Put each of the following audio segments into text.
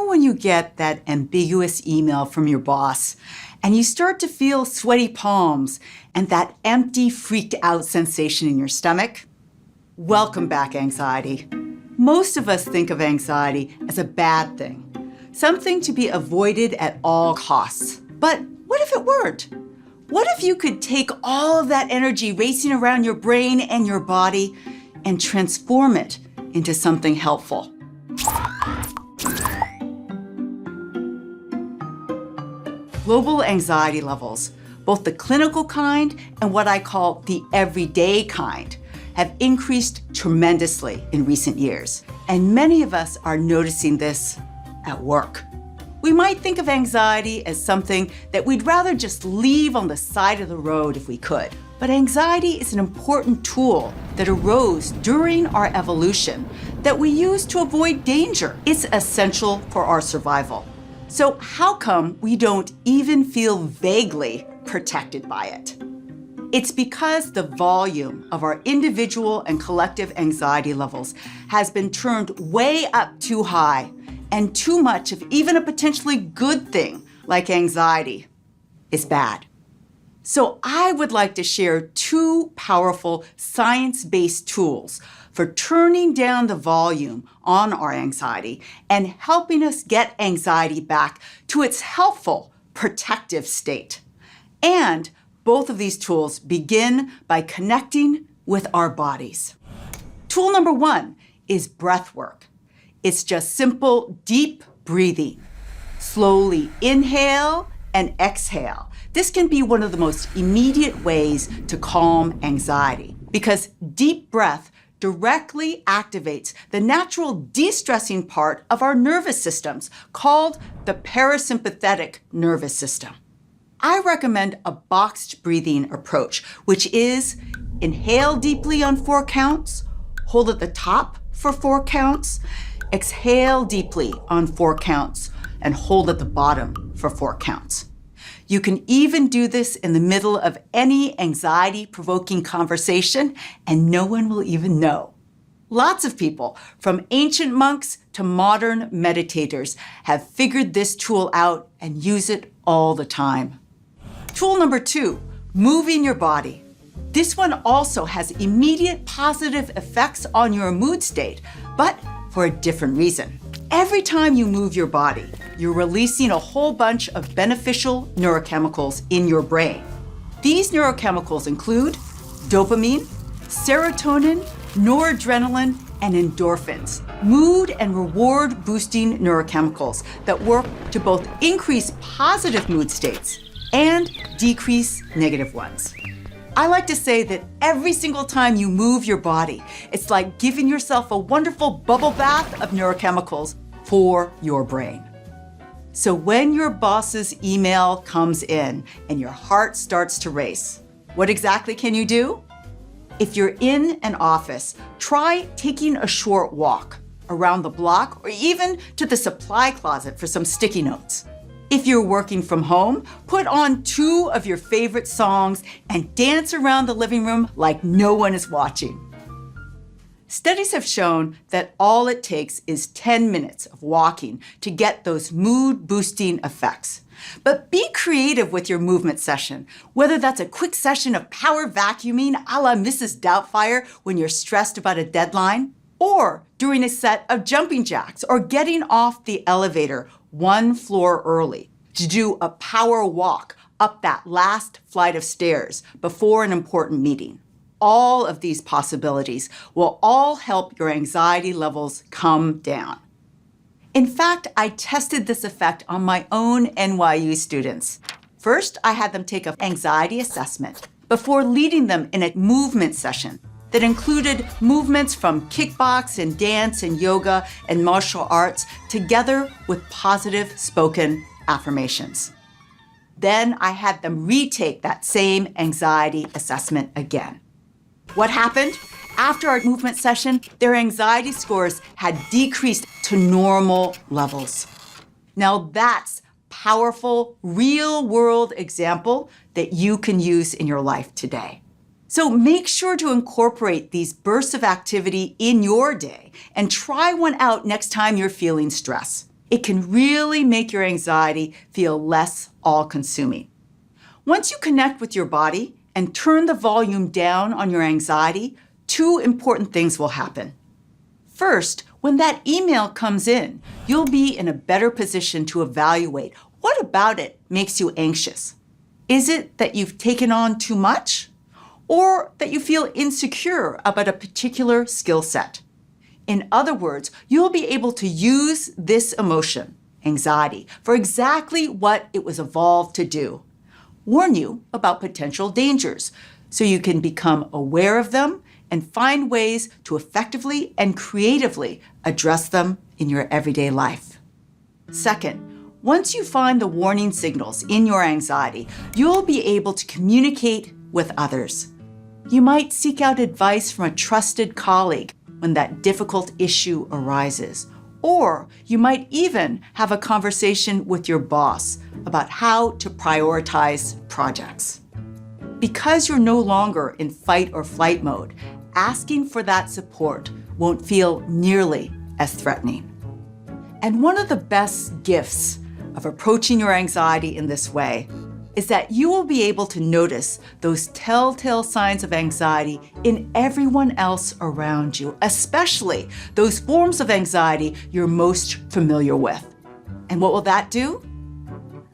when you get that ambiguous email from your boss and you start to feel sweaty palms and that empty, freaked out sensation in your stomach? Welcome back, anxiety. Most of us think of anxiety as a bad thing, something to be avoided at all costs. But what if it weren't? What if you could take all of that energy racing around your brain and your body and transform it into something helpful? Global anxiety levels, both the clinical kind and what I call the everyday kind, have increased tremendously in recent years. And many of us are noticing this at work. We might think of anxiety as something that we'd rather just leave on the side of the road if we could. But anxiety is an important tool that arose during our evolution that we use to avoid danger. It's essential for our survival. So how come we don't even feel vaguely protected by it? It's because the volume of our individual and collective anxiety levels has been turned way up too high, and too much of even a potentially good thing like anxiety is bad. So I would like to share two powerful science-based tools for turning down the volume on our anxiety and helping us get anxiety back to its helpful, protective state. And both of these tools begin by connecting with our bodies. Tool number one is breath work. It's just simple, deep breathing. Slowly inhale and exhale. This can be one of the most immediate ways to calm anxiety because deep breath directly activates the natural de-stressing part of our nervous systems called the parasympathetic nervous system. I recommend a boxed breathing approach, which is inhale deeply on 4 counts, hold at the top for 4 counts, exhale deeply on 4 counts, and hold at the bottom for 4 counts. You can even do this in the middle of any anxiety-provoking conversation, and no one will even know. Lots of people, from ancient monks to modern meditators, have figured this tool out and use it all the time. Tool number 2, moving your body. This one also has immediate positive effects on your mood state, but for a different reason. Every time you move your body, you're releasing a whole bunch of beneficial neurochemicals in your brain. These neurochemicals include dopamine, serotonin, noradrenaline, and endorphins, mood and reward boosting neurochemicals that work to both increase positive mood states and decrease negative ones. I like to say that every single time you move your body, it's like giving yourself a wonderful bubble bath of neurochemicals for your brain. So when your boss's email comes in and your heart starts to race, what exactly can you do? If you're in an office, try taking a short walk around the block or even to the supply closet for some sticky notes. If you're working from home, put on 2 of your favorite songs and dance around the living room like no one is watching. Studies have shown that all it takes is 10 minutes of walking to get those mood-boosting effects. But be creative with your movement session, whether that's a quick session of power vacuuming a la Mrs. Doubtfire when you're stressed about a deadline, or doing a set of jumping jacks or getting off the elevator 1 floor early to do a power walk up that last flight of stairs before an important meeting. All of these possibilities will all help your anxiety levels come down. In fact, I tested this effect on my own NYU students. First, I had them take an anxiety assessment before leading them in a movement session that included movements from kickbox and dance and yoga and martial arts together with positive spoken affirmations. Then I had them retake that same anxiety assessment again. What happened? After our movement session, their anxiety scores had decreased to normal levels. Now that's powerful, real-world example that you can use in your life today. So make sure to incorporate these bursts of activity in your day and try one out next time you're feeling stress. It can really make your anxiety feel less all-consuming. Once you connect with your body and turn the volume down on your anxiety, two important things will happen. First, when that email comes in, you'll be in a better position to evaluate what about it makes you anxious. Is it that you've taken on too much? Or that you feel insecure about a particular skill set? In other words, you'll be able to use this emotion, anxiety, for exactly what it was evolved to do. Warn you about potential dangers so you can become aware of them and find ways to effectively and creatively address them in your everyday life. Second, once you find the warning signals in your anxiety, you'll be able to communicate with others. You might seek out advice from a trusted colleague when that difficult issue arises, or you might even have a conversation with your boss about how to prioritize projects. Because you're no longer in fight or flight mode, asking for that support won't feel nearly as threatening. And one of the best gifts of approaching your anxiety in this way is that you will be able to notice those telltale signs of anxiety in everyone else around you, especially those forms of anxiety you're most familiar with. And what will that do?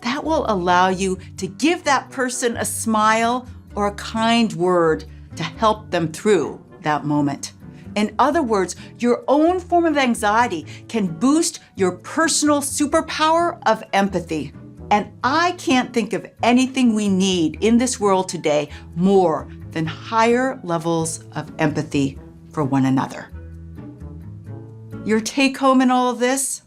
That will allow you to give that person a smile or a kind word to help them through that moment. In other words, your own form of anxiety can boost your personal superpower of empathy. And I can't think of anything we need in this world today more than higher levels of empathy for one another. Your take home in all of this?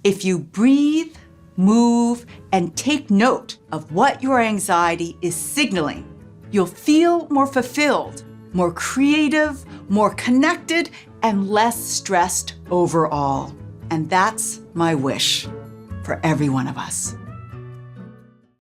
If you breathe, move, and take note of what your anxiety is signaling, you'll feel more fulfilled, more creative, more connected, and less stressed overall. And that's my wish for every one of us.